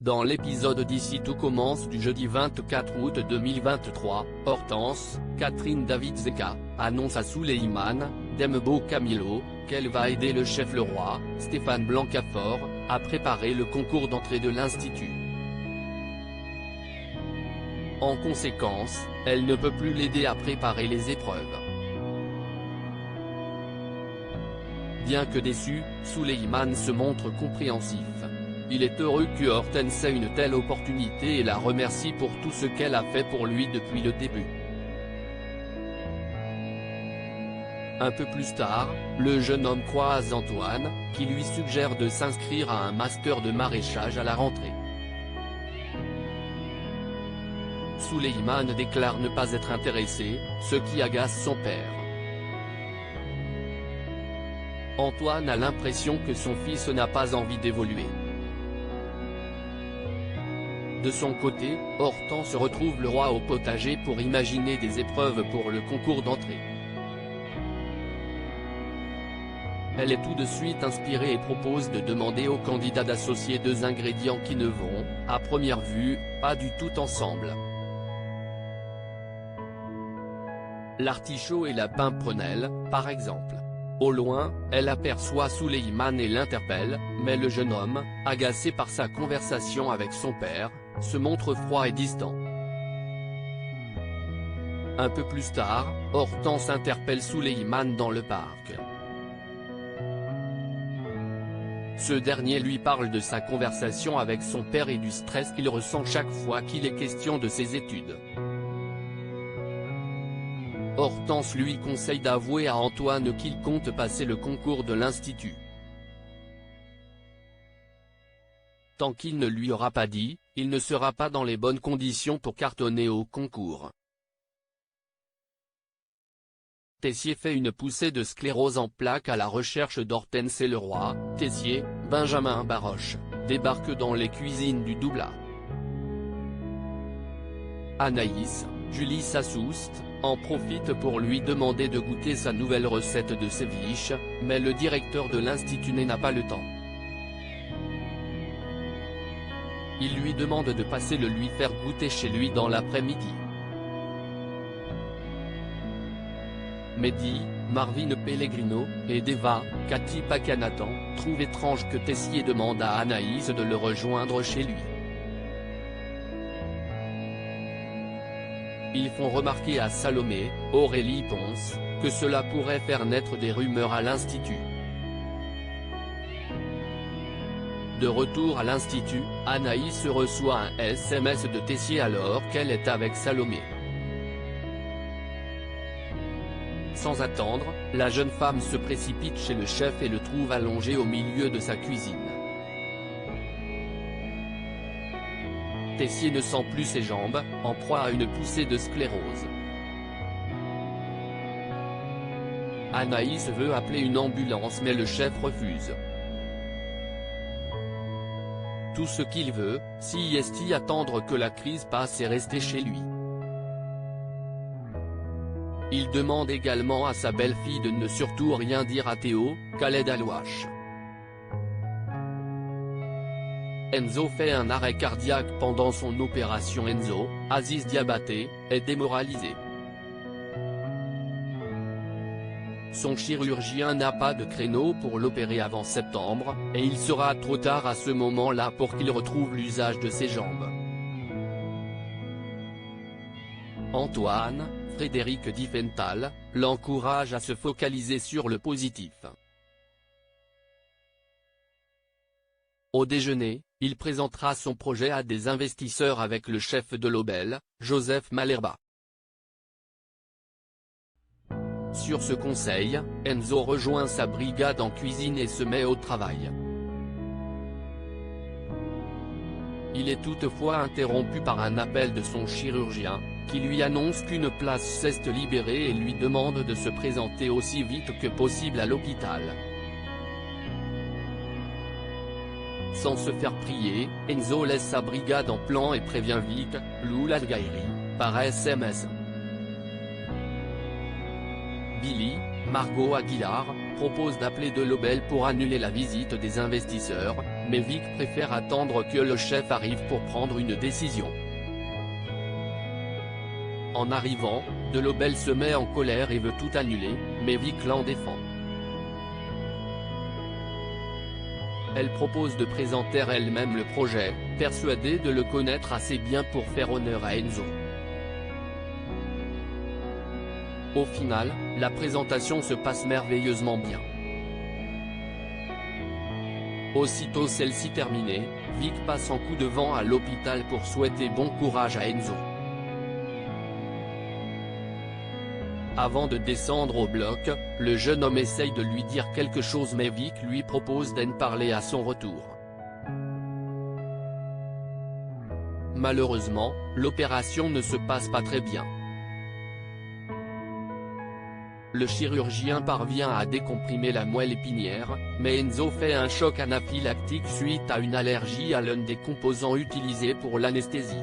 Dans l'épisode d'Ici tout commence du jeudi 24 août 2023, Hortense, Catherine David Zeka, annonce à Souleymane Dembo Camilo, qu'elle va aider le chef Leroy, Stéphane Blancafort, à préparer le concours d'entrée de l'Institut. En conséquence, elle ne peut plus l'aider à préparer les épreuves. Bien que déçu, Souleymane se montre compréhensif. Il est heureux que Hortense ait une telle opportunité et la remercie pour tout ce qu'elle a fait pour lui depuis le début. Un peu plus tard, le jeune homme croise Antoine, qui lui suggère de s'inscrire à un master de maraîchage à la rentrée. Souleymane déclare ne pas être intéressé, ce qui agace son père. Antoine a l'impression que son fils n'a pas envie d'évoluer. De son côté, Hortense retrouve Leroy au potager pour imaginer des épreuves pour le concours d'entrée. Elle est tout de suite inspirée et propose de demander aux candidats d'associer deux ingrédients qui ne vont, à première vue, pas du tout ensemble. L'artichaut et la pimprenelle, par exemple. Au loin, elle aperçoit Souleymane et l'interpelle, mais le jeune homme, agacé par sa conversation avec son père, se montre froid et distant. Un peu plus tard, Hortense interpelle Souleymane dans le parc. Ce dernier lui parle de sa conversation avec son père et du stress qu'il ressent chaque fois qu'il est question de ses études. Hortense lui conseille d'avouer à Antoine qu'il compte passer le concours de l'Institut. Tant qu'il ne lui aura pas dit, il ne sera pas dans les bonnes conditions pour cartonner au concours. Tessier fait une poussée de sclérose en plaques à la recherche d'Hortense et Leroy. Tessier, Benjamin Baroche, débarque dans les cuisines du Doublat. Anaïs, Julie Sassoust, en profite pour lui demander de goûter sa nouvelle recette de ceviche, mais le directeur de l'Institut n'a pas le temps. Il lui demande de passer le lui faire goûter chez lui dans l'après-midi. Mehdi, Marvin Pellegrino, et Deva, Cathy Pacanatan, trouvent étrange que Tessier demande à Anaïs de le rejoindre chez lui. Ils font remarquer à Salomé, Aurélie Ponce, que cela pourrait faire naître des rumeurs à l'Institut. De retour à l'Institut, Anaïs reçoit un SMS de Tessier alors qu'elle est avec Salomé. Sans attendre, la jeune femme se précipite chez le chef et le trouve allongé au milieu de sa cuisine. Tessier ne sent plus ses jambes, en proie à une poussée de sclérose. Anaïs veut appeler une ambulance mais le chef refuse. Tout ce qu'il veut, c'est attendre que la crise passe et rester chez lui. Il demande également à sa belle-fille de ne surtout rien dire à Théo, Khaled Alouache. Enzo fait un arrêt cardiaque pendant son opération. Enzo, Aziz Diabaté, est démoralisé. Son chirurgien n'a pas de créneau pour l'opérer avant septembre, et il sera trop tard à ce moment-là pour qu'il retrouve l'usage de ses jambes. Antoine, Frédéric Diffenthal, l'encourage à se focaliser sur le positif. Au déjeuner, il présentera son projet à des investisseurs avec le chef de l'Obel, Joseph Malherba. Sur ce conseil, Enzo rejoint sa brigade en cuisine et se met au travail. Il est toutefois interrompu par un appel de son chirurgien, qui lui annonce qu'une place s'est libérée et lui demande de se présenter aussi vite que possible à l'hôpital. Sans se faire prier, Enzo laisse sa brigade en plan et prévient vite, Lou Ladgairi, par SMS. Billy, Margot Aguilar, propose d'appeler de Lobel pour annuler la visite des investisseurs, mais Vic préfère attendre que le chef arrive pour prendre une décision. En arrivant, de Lobel se met en colère et veut tout annuler, mais Vic l'en défend. Elle propose de présenter elle-même le projet, persuadée de le connaître assez bien pour faire honneur à Enzo. Au final, la présentation se passe merveilleusement bien. Aussitôt celle-ci terminée, Vic passe en coup de vent à l'hôpital pour souhaiter bon courage à Enzo. Avant de descendre au bloc, le jeune homme essaye de lui dire quelque chose mais Vic lui propose d'en parler à son retour. Malheureusement, l'opération ne se passe pas très bien. Le chirurgien parvient à décomprimer la moelle épinière, mais Enzo fait un choc anaphylactique suite à une allergie à l'un des composants utilisés pour l'anesthésie.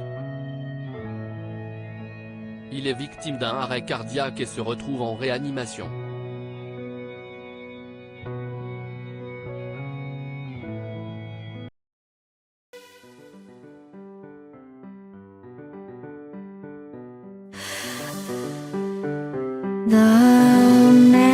Il est victime d'un arrêt cardiaque et se retrouve en réanimation. The